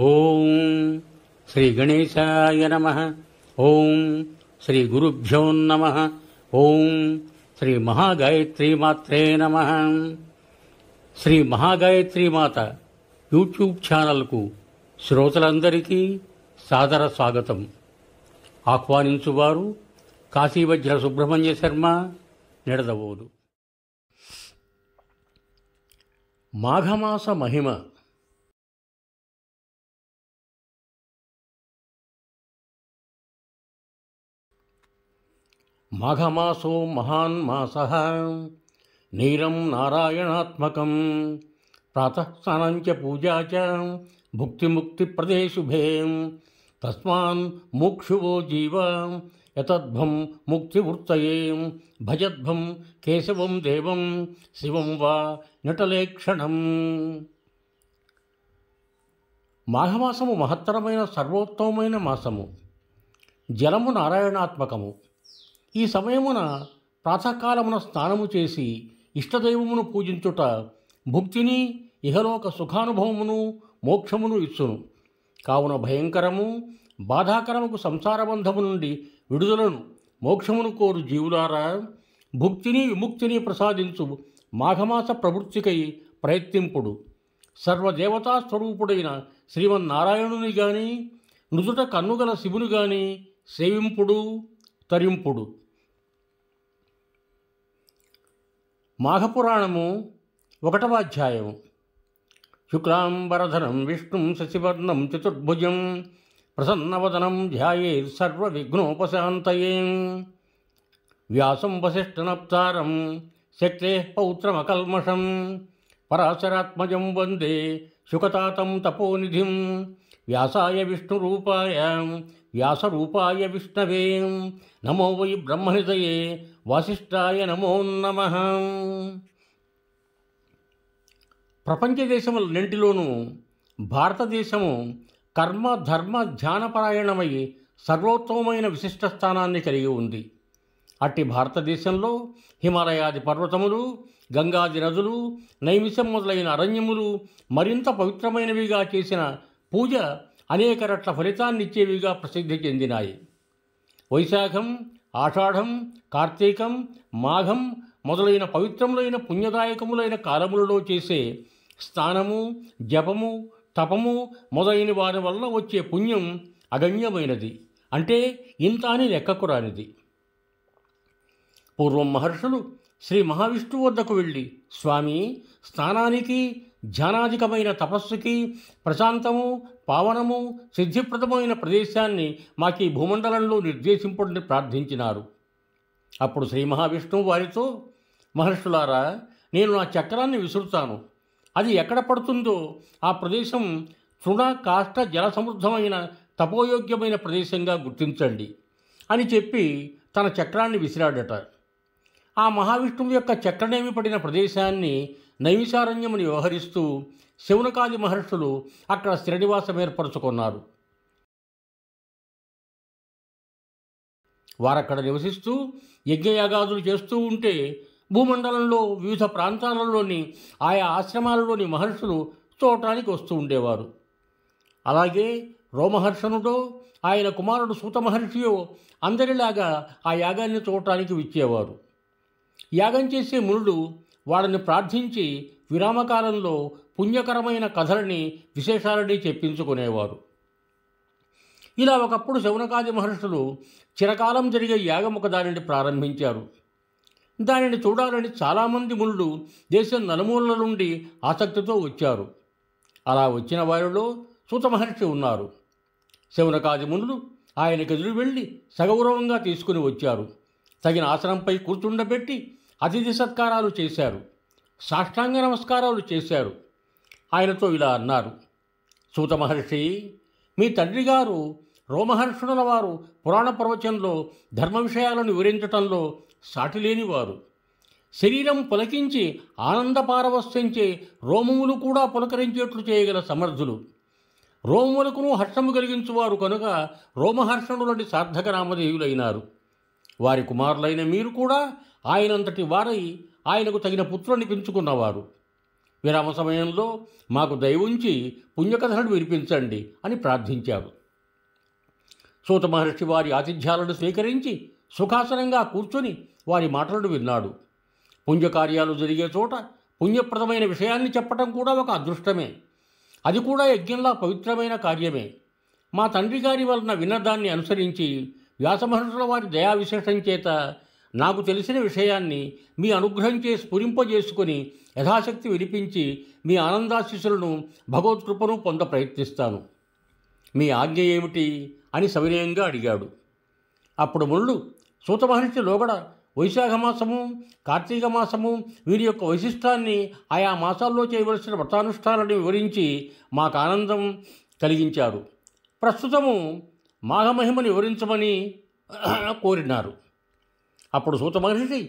ఓం శ్రీ గణేశాయ నమః. ఓం శ్రీ గురుభ్యో నమః. ఓం శ్రీ మహాగాయత్రీమాత్రే నమః. శ్రీ మహాగాయత్రీమాత యూట్యూబ్ ఛానల్కు శ్రోతలందరికీ సాదర స్వాగతం. ఆహ్వానించువారు కాశీవజ్ర సుబ్రహ్మణ్య శర్మ, నిడదవోలు. మాఘమాస మహిమ. మాఘమాసో మహాన్ మాసః, నీరం నారాయణాత్మకం, ప్రాతః స్నానం చ పూజా చ భుక్తిముక్తిప్రదే శుభే, తస్మాన్ ముక్షువో జీవ యతద్భం ముక్తివృత్తయే, భజద్భం కేశవం దేవం శివం వా నటలేక్షణం. మాఘమాసము మహత్తరమైన సర్వోత్తమమైన మాసము. జలము నారాయణాత్మకము. ఈ సమయమున ప్రాతకాలమున స్నానము చేసి ఇష్టదైవమును పూజించుట భుక్తిని, ఇహలోక సుఖానుభవమును, మోక్షమును ఇచ్చును. కావున భయంకరము బాధాకరముకు సంసారబంధము నుండి విడుదలను, మోక్షమును కోరు జీవులారా, భుక్తిని విముక్తిని ప్రసాదించు మాఘమాస ప్రవృత్తికై ప్రయత్నింపుడు. సర్వదేవతా స్వరూపుడైన శ్రీమన్నారాయణుని గాని, నుదుట కన్నుగల శివుని గాని సేవింపుడు, తరింపుడు. మాఘపురాణము 1వ అధ్యాయము. శుక్లాంబరధరం విష్ణుం శశివర్ణం చతుర్భుజం, ప్రసన్నవదనం ధ్యాయేత్ సర్వవిఘ్నోపశాంతయే, వ్యాసం వసిష్ఠనప్తారం శక్తేః పౌత్రమకల్మషం, పరాశరాత్మజం వందే శుకతాతం తపోనిధిం, వ్యాసాయ విష్ణురూపాయ వ్యాసరూపాయ విష్ణవే, నమో వై బ్రహ్మనిధయే వాసిష్ఠాయ నమో నమః. ప్రపంచ దేశములన్నింటిలోనూ భారతదేశము కర్మ ధర్మ ధ్యానపరాయణమై సర్వోత్తమమైన విశిష్ట స్థానాన్ని కలిగి ఉంది. అట్టి భారతదేశంలో హిమాలయాది పర్వతములు, గంగాది నదులు, నైమిషం మొదలైన అరణ్యములు మరింత పవిత్రమైనవిగా చేసిన పూజ అనేక రట్ల ఫలితాన్నిచ్చేవిగా ప్రసిద్ధి చెందినాయి. వైశాఖం, ఆషాఢం, కార్తీకం, మాఘం మొదలైన పవిత్రములైన పుణ్యదాయకములైన కాలములలో చేసే స్నానము, జపము, తపము మొదలైన వారి వల్ల వచ్చే పుణ్యం అగణ్యమైనది, అంటే ఇంత అని లెక్కకు రానిది. పూర్వం మహర్షులు శ్రీ మహావిష్ణువు వద్దకు వెళ్ళి, స్వామి, స్నానానికి ధ్యానాధికమైన తపస్సుకి ప్రశాంతము, పావనము, సిద్ధిప్రదమైన ప్రదేశాన్ని మాకు ఈ భూమండలంలో నిర్దేశింపుడని ప్రార్థించినారు. అప్పుడు శ్రీ మహావిష్ణువు వారితో, మహర్షులారా, నేను నా చక్రాన్ని విసురుతాను. అది ఎక్కడ పడుతుందో ఆ ప్రదేశం తృణ కాష్ట జల సమృద్ధమైన తపోయోగ్యమైన ప్రదేశంగా గుర్తించండి అని చెప్పి తన చక్రాన్ని విసిరాడట. ఆ మహావిష్ణువు యొక్క చక్రనేమి పడిన ప్రదేశాన్ని నైమిషారణ్యముని వ్యవహరిస్తూ శౌనకాది మహర్షులు అక్కడ స్థిరనివాసం ఏర్పరచుకున్నారు. వారక్కడ నివసిస్తూ యజ్ఞయాగాదులు చేస్తూ ఉంటే భూమండలంలో వివిధ ప్రాంతాలలోని ఆయా ఆశ్రమాలలోని మహర్షులు చూడటానికి వస్తూ ఉండేవారు. అలాగే రోమహర్షణుడో ఆయన కుమారుడు సూత మహర్షియో అందరిలాగా ఆ యాగాన్ని చూడటానికి విచ్చేవారు. యాగం చేసే మునులు వారిని ప్రార్థించి విరామకాలంలో పుణ్యకరమైన కథలని, విశేషాలని చెప్పించుకునేవారు. ఇలా ఒకప్పుడు శౌనకాది మహర్షులు చిరకాలం జరిగే యాగం ఒక దానిని ప్రారంభించారు. దానిని చూడాలని చాలామంది మునులు దేశం నలుమూలల నుండి ఆసక్తితో వచ్చారు. అలా వచ్చిన వారిలో సూత మహర్షి ఉన్నారు. శౌనకాది మునులు ఆయనకు ఎదురు వెళ్ళి సగౌరవంగా తీసుకుని వచ్చారు. తగిన ఆసనంపై కూర్చుండబెట్టి అతిథి సత్కారాలు చేశారు. సాష్టాంగ నమస్కారాలు చేశారు. ఆయనతో ఇలా అన్నారు, సూత మహర్షి, మీ తండ్రి గారు రోమహర్షణుల వారు పురాణ ప్రవచనంలో ధర్మ విషయాలను వివరించటంలో సాటిలేనివారు. శరీరం పులకించి ఆనందపారవస్యంచే రోమములు కూడా పులకరించేట్లు చేయగల సమర్థులు. రోమములకును హర్షము కలిగించువారు కనుక రోమహర్షణులని సార్థక నామధేయులైనారు. వారి కుమారులైన మీరు కూడా ఆయనంతటి వారై ఆయనకు తగిన పుత్రుని పెంచుకున్నవారు. విరామ సమయంలో మాకు దయ ఉంచి పుణ్యకథలను వినిపించండి అని ప్రార్థించారు. సూత మహర్షి వారి ఆతిథ్యాలను స్వీకరించి సుఖాసనంగా కూర్చొని వారి మాటలను విన్నాడు. పుణ్యకార్యాలు జరిగే చోట పుణ్యప్రదమైన విషయాన్ని చెప్పటం కూడా ఒక అదృష్టమే. అది కూడా యజ్ఞంలా పవిత్రమైన కార్యమే. మా తండ్రి గారి వలన విన్నదాన్ని అనుసరించి వ్యాసమహర్షుల వారి దయా విశేషం చేత నాకు తెలిసిన విషయాన్ని మీ అనుగ్రహం చేసి స్ఫురింపజేసుకొని యథాశక్తి వినిపించి మీ ఆనందాశిస్సులను భగవత్కృపను పొంద ప్రయత్నిస్తాను. మీ ఆజ్ఞ ఏమిటి అని సవినయంగా అడిగాడు. అప్పుడు ముళ్ళు సూత మహర్షి లోగడ వైశాఖ మాసము, కార్తీక మాసము వీరి యొక్క వైశిష్టాన్ని, ఆయా మాసాల్లో చేయవలసిన వ్రతానుష్ఠానాలను వివరించి మాకు ఆనందం కలిగించారు. ప్రస్తుతము మాఘమహిమను వివరించమని కోరినారు. అప్పుడు సూత మహర్షి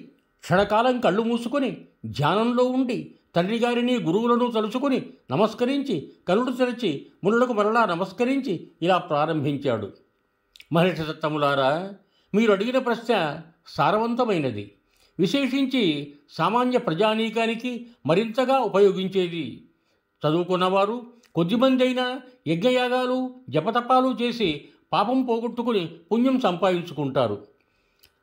క్షణకాలం కళ్ళు మూసుకొని ధ్యానంలో ఉండి తండ్రి గారిని గురువులను తలుచుకుని నమస్కరించి కనుడు తెరచి మునులకు మరలా నమస్కరించి ఇలా ప్రారంభించాడు. మహర్షి సత్తములారా, మీరు అడిగిన ప్రశ్న సారవంతమైనది. విశేషించి సామాన్య ప్రజానీకానికి మరింతగా ఉపయోగించేది. చదువుకున్నవారు కొద్దిమంది అయినా యజ్ఞయాగాలు జపతపాలు చేసి పాపం పోగొట్టుకుని పుణ్యం సంపాదించుకుంటారు.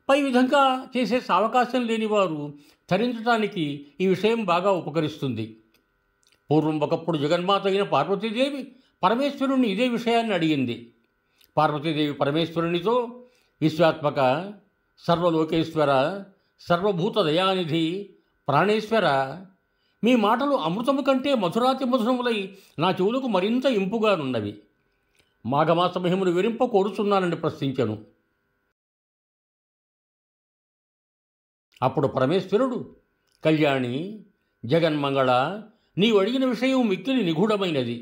పై విధంగా చేసే అవకాశం లేనివారు తరించడానికి ఈ విషయం బాగా ఉపకరిస్తుంది. పూర్వం ఒకప్పుడు జగన్మాత అయిన పార్వతీదేవి పరమేశ్వరుణ్ణి ఇదే విషయాన్ని అడిగింది. పార్వతీదేవి పరమేశ్వరునితో, విశ్వాత్మక, సర్వలోకేశ్వర, సర్వభూత దయానిధి, ప్రాణేశ్వర, మీ మాటలు అమృతము కంటే మధురాతి మధురములై నా చెవులకు మరింత ఇంపుగానున్నవి. మాఘమాస మహిమను విరింప కోరుచున్నానని ప్రశ్నించెను. అప్పుడు పరమేశ్వరుడు, కళ్యాణి, జగన్మంగళ, నీవు అడిగిన విషయం మిక్కిలి నిగూఢమైనది,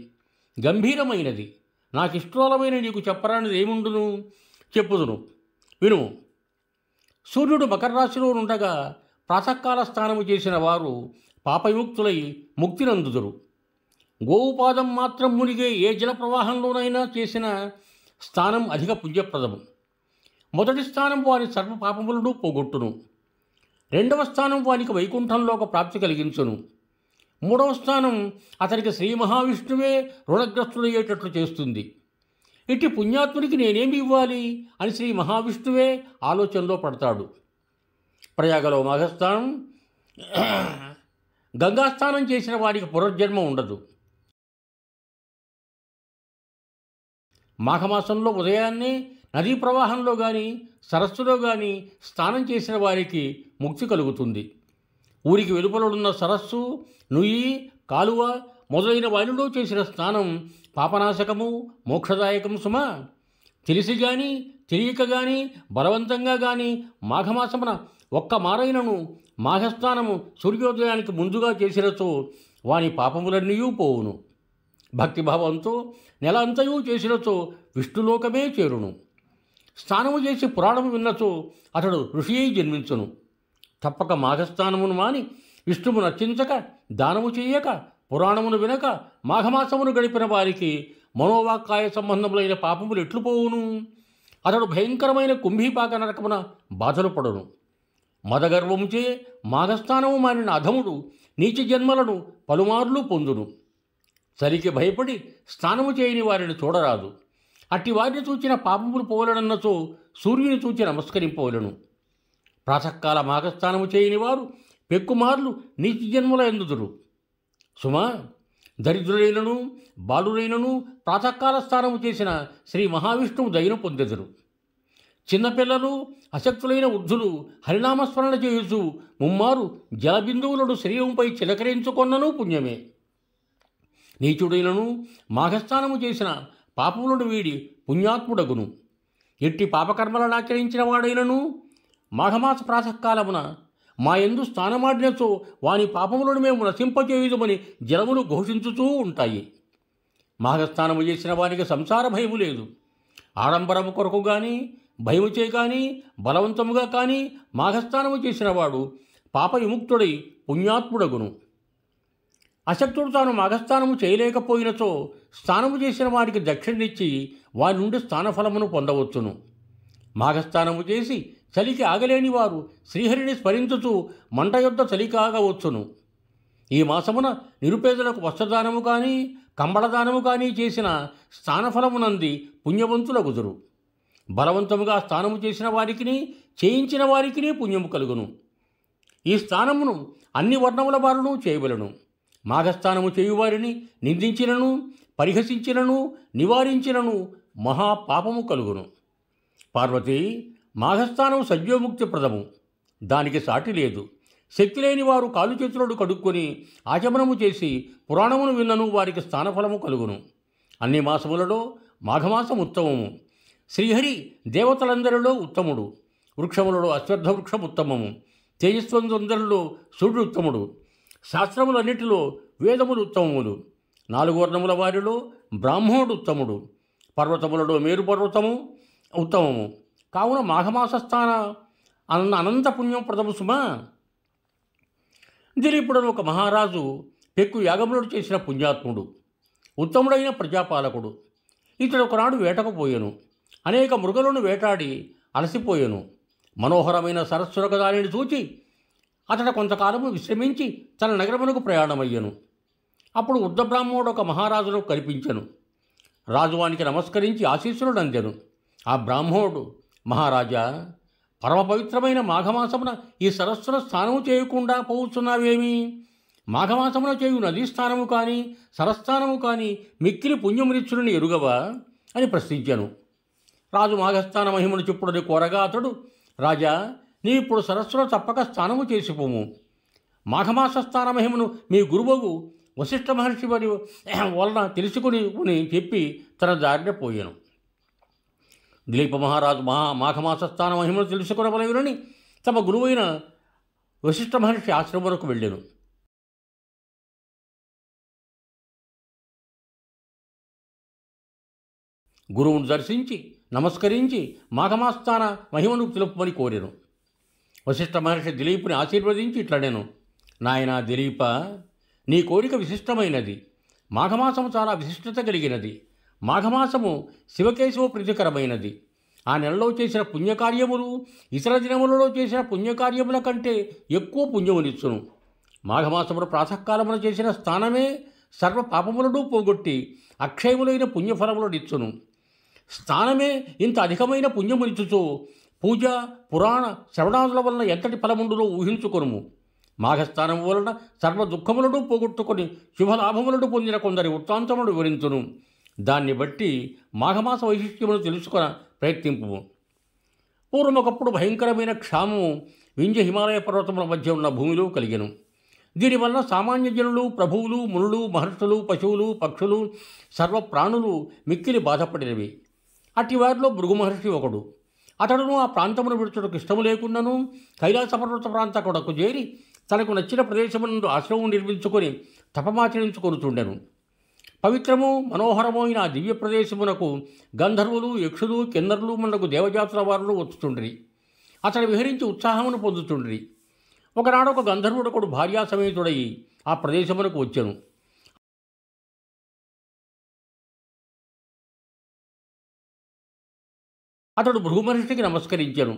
గంభీరమైనది. నాకిష్టోలమైన నీకు చెప్పరానిది ఏముండును? చెప్పుదును, వినుము. సూర్యుడు మకర రాశిలో ఉండగా ప్రాతకాల స్నానము చేసిన వారు పాపవిముక్తులై ముక్తినందుదురు. గోవుపాదం మాత్రం మునిగే ఏ జల ప్రవాహంలోనైనా చేసిన స్నానం అధిక పుణ్యప్రదము. మొదటి స్థానం వారి సర్వ పాపములను పోగొట్టును. రెండవ స్థానం వానికి వైకుంఠంలో ఒక ప్రాప్తి కలిగించును. మూడవ స్థానం అతనికి శ్రీ మహావిష్ణువే రుణగ్రస్తుడయ్యేటట్లు చేస్తుంది. ఇట్టి పుణ్యాత్ముడికి నేనేమి ఇవ్వాలి అని శ్రీ మహావిష్ణువే ఆలోచనలో పడతాడు. ప్రయాగలో మాఘస్నానం, గంగాస్నానం చేసిన వారికి పునర్జన్మ ఉండదు. మాఘమాసంలో ఉదయాన్నే నదీ ప్రవాహంలో కానీ సరస్సులో కానీ స్నానం చేసిన వారికి ముక్తి కలుగుతుంది. ఊరికి వెలుపలున్న సరస్సు, నుయ్యి, కాలువ మొదలైన వాటిలో చేసిన స్నానం పాపనాశకము, మోక్షదాయకము సుమా. తెలిసి కానీ తెలియక కానీ బలవంతంగా కానీ మాఘమాసమున ఒక్క మారైనను మాఘస్నానము సూర్యోదయానికి ముందుగా చేసినచో వాని పాపములన్నీ పోవును. భక్తిభావంతో నెల అంతయూ చేసినచో విష్ణులోకమే చేరును. స్నానము చేసి పురాణము విన్నచో అతడు ఋషి అయి జన్మించును. తప్పక మాఘస్నానమును మాని విష్ణువు నర్చించక, దానము చేయక, పురాణమును వినక మాఘమాసమును గడిపిన వారికి మనోవాక్కాయ సంబంధములైన పాపములు ఎట్లు పోవును? అతడు భయంకరమైన కుంభీపాక నరకమున బాధలు పడును. మదగర్వముచే మాఘస్నానము మానిన అధముడు నీచ జన్మలను పలుమార్లు పొందును. చలికి భయపడి స్నానము చేయని వారిని చూడరాదు. అట్టి వారిని చూచిన పాపములు పోవలనన్నచో సూర్యుని చూచి నమస్కరింపవలను. ప్రాతకాల మాఘస్నానము చేయని వారు పెక్కుమార్లు నీచ జన్మల ఎందుదురు. సుమా, దరిద్రులైనను బాలులైనను ప్రాతకాల స్నానము చేసిన శ్రీ మహావిష్ణువు దయను పొందెదరు. చిన్నపిల్లలు, అశక్తులైన వృద్ధులు హరినామస్మరణ చేయుచు ముమ్మారు జలబిందువులను శరీరంపై చిలకరించుకొన్నను పుణ్యమే. నీచుడైనను మాఘస్నానము చేసిన పాపములను వీడి పుణ్యాత్ముడగును. ఎట్టి పాపకర్మలను ఆచరించిన వాడైనను మాఘమాస ప్రాతకాలమున మా యందు స్నానమాడినచో వాని పాపములను మేము నశింపచేయుదమని జలములు ఘోషించుతూ ఉంటాయి. మాఘస్నానము చేసిన వానికి సంసార భయము లేదు. ఆడంబరము కొరకు కానీ భయముచే కానీ బలవంతముగా కానీ మాఘస్నానము చేసిన వాడు పాప విముక్తుడై పుణ్యాత్ముడగును. అశక్తుడు తాను మాఘస్నానము చేయలేకపోయినచో స్నానము చేసిన వారికి దక్షిణనిచ్చి వారి నుండి స్నానఫలమును పొందవచ్చును. మాఘస్నానము చేసి చలికి ఆగలేని వారు శ్రీహరిని స్మరించుచూ మంట యొద్ద చలి కాగవచ్చును. ఈ మాసమున నిరుపేదలకు వస్త్రదానము కానీ కంబళదానము కానీ చేసిన స్థానఫలమునంది పుణ్యవంతుల గుదురు. బలవంతముగా స్నానము చేసిన వారికిని చేయించిన వారికిని పుణ్యము కలుగును. ఈ స్నానమును అన్ని వర్ణముల వారును చేయవలను. మాఘస్నానము చేయువారిని నిందించినను పరిహసించినను నివారించినను మహాపాపము కలుగును. పార్వతి, మాఘస్నానం సద్యోముక్తి ప్రదము, దానికి సాటి లేదు. శక్తి లేని వారు కాలు చేతులను కడుక్కొని ఆచమనము చేసి పురాణమును విన్నను వారికి స్థానఫలము కలుగును. అన్ని మాసములలో మాఘమాసం ఉత్తమము. శ్రీహరి దేవతలందరిలో ఉత్తముడు. వృక్షములలో అశ్వత్థ వృక్షం ఉత్తమము. తేజస్వందరిలో సూర్యుడు ఉత్తముడు. శాస్త్రములన్నిటిలో వేదములు ఉత్తమములు. 4 వర్ణముల వారిలో బ్రాహ్మణుడు ఉత్తముడు. పర్వతములలో మేరు పర్వతము ఉత్తమము. కావున మాఘమాస స్థాన అనంత పుణ్యం ప్రదము సుమా. దిలీపుడను ఒక మహారాజు పెక్కు యాగములను చేసిన పుణ్యాత్ముడు, ఉత్తముడైన ప్రజాపాలకుడు. ఇతడు ఒకనాడు వేటకు పోయెను. అనేక మృగలను వేటాడి అలసిపోయెను. మనోహరమైన సరస్సునొక దానిని చూచి అతడు కొంతకాలము విశ్రమించి తన నగరమునకు ప్రయాణమయ్యను. అప్పుడు వృద్ధబ్రాహ్మణుడు ఒక మహారాజును కనిపించెను. రాజువానికి నమస్కరించి ఆశీస్సులను అందెను. ఆ బ్రాహ్మణుడు, మహారాజా, పరమ పవిత్రమైన మాఘమాసమున ఈ సరస్సున స్నానము చేయకుండా పోవుచున్నావేమి? మాఘమాసమున చేయు నదీ స్నానము కానీ సరస్నానము కానీ మిక్కిలి పుణ్యమునిచ్చునని ఎరుగవా అని ప్రశ్నించాను. రాజు మాఘస్నాన మహిమను చెప్పుడని కోరగా అతడు, రాజా, నీవిప్పుడు సరస్సులో తప్పక స్నానము చేసిపోము. మాఘమాస స్నాన మహిమను మీ గురువుకు వశిష్ఠ మహర్షి వారి వలన తెలుసుకుని చెప్పి తన దారిన పోయాను. దిలీప మహారాజు మాఘమాస స్థాన మహిమను తెలుసుకునవలెనని తమ గురువైన వశిష్ఠ మహర్షి ఆశ్రమమునకు వెళ్ళాను. గురువును దర్శించి నమస్కరించి మాఘమాస్థాన మహిమను తెలుపమని కోరాను. వశిష్ఠ మహర్షి దిలీపుని ఆశీర్వదించి ఇట్లనెను, నాయనా దిలీప, నీ కోరిక విశిష్టమైనది. మాఘమాసము చాలా విశిష్టత కలిగినది. మాఘమాసము శివకేశవ ప్రీతికరమైనది. ఆ నెలలో చేసిన పుణ్యకార్యములు ఇతర దినములలో చేసిన పుణ్యకార్యముల కంటే ఎక్కువ పుణ్యమునిచ్చును. మాఘమాసమును ప్రాతకాలమున చేసిన స్నానమే సర్వ పాపములను పోగొట్టి అక్షయములైన పుణ్యఫలములనిచ్చును. స్నానమే ఇంత అధికమైన పుణ్యమునిచ్చుచు పూజ పురాణ శ్రవణాదుల వలన ఎంతటి ఫలముండులో ఊహించుకొనుము. మాఘస్నానము వలన సర్వ దుఃఖములను పోగొట్టుకొని శుభలాభములను పొందిన కొందరి వృత్తాంతములను వివరించును. దాన్ని బట్టి మాఘమాస వైశిష్ట్యమును తెలుసుకుని ప్రయత్నింపు. పూర్వం ఒకప్పుడు భయంకరమైన క్షామము వింధ్య హిమాలయ పర్వతముల మధ్య ఉన్న భూమిలో కలిగెను. దీనివల్ల సామాన్య జనులు, ప్రభువులు, మునులు, మహర్షులు, పశువులు, పక్షులు, సర్వ ప్రాణులు మిక్కిలి బాధపడినవి. అట్టి వారిలో భృగు మహర్షి ఒకడు. అతడును ఆ ప్రాంతమును విడుచుటకు ఇష్టము లేకున్నను కైలాస పర్వత ప్రాంతకుడకు చేరి తనకు నచ్చిన ప్రదేశమునందు ఆశ్రమం నిర్మించుకొని తపమాచరించుకొనుచుండెను. పవిత్రము మనోహరమైన ఆ దివ్య ప్రదేశమునకు గంధర్వులు, యక్షులు, కిన్నరులు మనకు దేవజాతుల వారులు వచ్చుచుండ్రి. అతడు విహరించి ఉత్సాహమును పొందుచుండ్రి. ఒకనాడు ఒక గంధర్వుడొకడు భార్యాసమేతుడై ఆ ప్రదేశమునకు వచ్చెను. అతడు భృగుమహర్షికి నమస్కరించెను.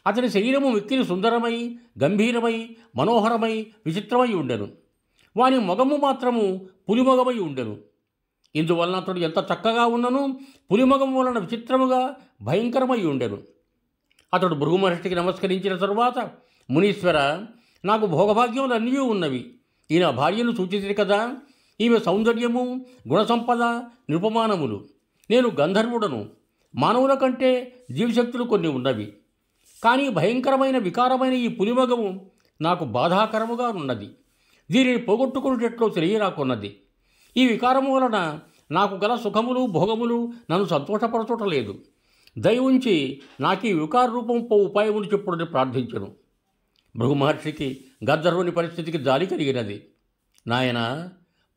అతని శరీరము మిక్కిలి సుందరమై గంభీరమై మనోహరమై విచిత్రమై ఉండెను. వాని మొగము మాత్రము పులిమొగమై ఉండెను. ఇందువలన అతడు ఎంత చక్కగా ఉన్నను పులిమొగము వలన విచిత్రముగా భయంకరమై ఉండెను. అతడు భృగుమహర్షికి నమస్కరించిన తరువాత, మునీశ్వర, నాకు భోగభాగ్యములు అన్నీ ఉన్నవి. ఈయన భార్యను సూచించింది కదా. ఈమె సౌందర్యము గుణసంపద నిరుపమానములు. నేను గంధర్వుడను. మానవుల కంటే జీవశక్తులు కొన్ని ఉన్నవి. కానీ భయంకరమైన వికారమైన ఈ పులిమొగము నాకు బాధాకరముగా ఉన్నది. దీనిని పోగొట్టుకునేటట్లు తెలియరాకున్నది. ఈ వికారము వలన నాకు గల సుఖములు భోగములు నన్ను సంతోషపరచటలేదు. దయ ఉంచి నాకు ఈ వికార రూపం ఉపాయములు చెప్పుడని ప్రార్థించను. భృగు మహర్షికి గంధర్వుని పరిస్థితికి జాలి కలిగినది. నాయన,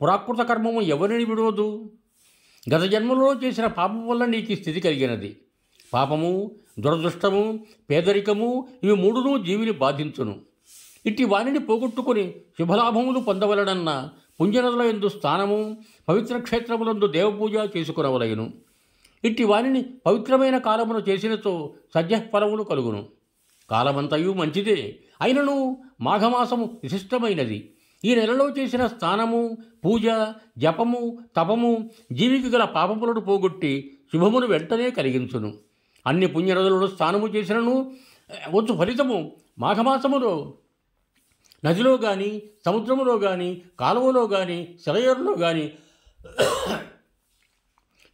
పురాకృత కర్మము ఎవరిని విడవదు? గత జన్మలో చేసిన పాపం వల్ల నీకు ఈ స్థితి కలిగినది. పాపము, దురదృష్టము, పేదరికము ఇవి మూడునూ జీవిని బాధించును. ఇట్టి వాణిని పోగొట్టుకుని శుభలాభములు పొందవలనన్న పుణ్యనదుల యందు స్నానము, పవిత్ర క్షేత్రములందు దేవపూజ చేసుకునవలయను. ఇట్టి వాణిని పవిత్రమైన కాలమును చేసినచో సద్యఫలములు కలుగును. కాలమంతయు మంచిదే, అయినను మాఘమాసము విశిష్టమైనది. ఈ నెలలో చేసిన స్నానము, పూజ, జపము, తపము జీవికి గల పాపములను పోగొట్టి శుభమును వెంటనే కలిగించును. అన్ని పుణ్యనదులలో స్నానము చేసినను వచ్చు ఫలితము మాఘమాసములో నదిలో కానీ, సముద్రములో కానీ, కాలువలో కానీ, సెలయేరులో కానీ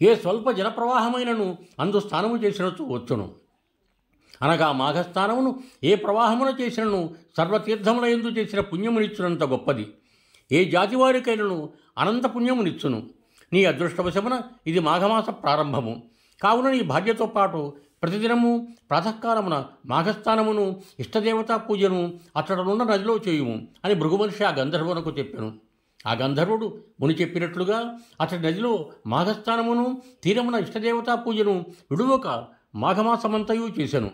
ఏ స్వల్ప జలప్రవాహమైనను అందు స్నానము చేసినచు వచ్చును. అనగా మాఘస్నానమును ఏ ప్రవాహమున చేసినను సర్వతీర్థముల యందు చేసిన పుణ్యమునిచ్చునంత గొప్పది. ఏ జాతివారికైనను అనంత పుణ్యమునిచ్చును. నీ అదృష్టవశమున ఇది మాఘమాస ప్రారంభము కావున నీ భార్యతో పాటు ప్రతిదినము ప్రాతకాలమున మాఘస్నానమును ఇష్టదేవతా పూజను అతడనున్న నదిలో చేయుము అని భృగుమహర్షి ఆ గంధర్వునకు చెప్పెను. ఆ గంధర్వుడు ముని చెప్పినట్లుగా అతడి నదిలో మాఘస్నానమును తీరమున ఇష్టదేవతా పూజను విడువక మాఘమాసమంతయు చేసెను.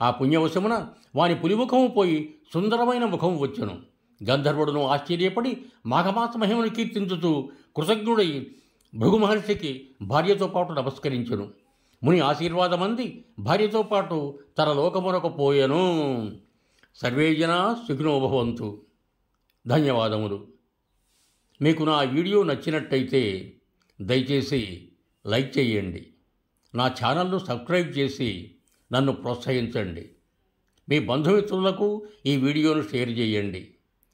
ఆ పుణ్యవశమున వాని పులిముఖము పోయి సుందరమైన ముఖము వచ్చెను. గంధర్వుడును ఆశ్చర్యపడి మాఘమాస మహిమను కీర్తించుతూ కృతజ్ఞుడై భృగు మహర్షికి భార్యతో పాటు నమస్కరించెను. ముని ఆశీర్వాదమంది భార్యతో పాటు తన లోకమునకు పోయెను. సర్వే జనా సుఖినో భవంతు. ధన్యవాదములు. మీకు నా వీడియో నచ్చినట్టయితే దయచేసి లైక్ చేయండి. నా ఛానల్ను సబ్స్క్రైబ్ చేసి నన్ను ప్రోత్సహించండి. మీ బంధుమిత్రులకు ఈ వీడియోను షేర్ చేయండి.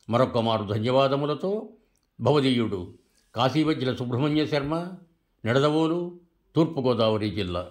మరొక మారు ధన్యవాదములతో భవదీయుడు కాశీవజ్ర సుబ్రహ్మణ్య శర్మ, నిడదవోలు, తూర్పుగోదావరి జిల్లా.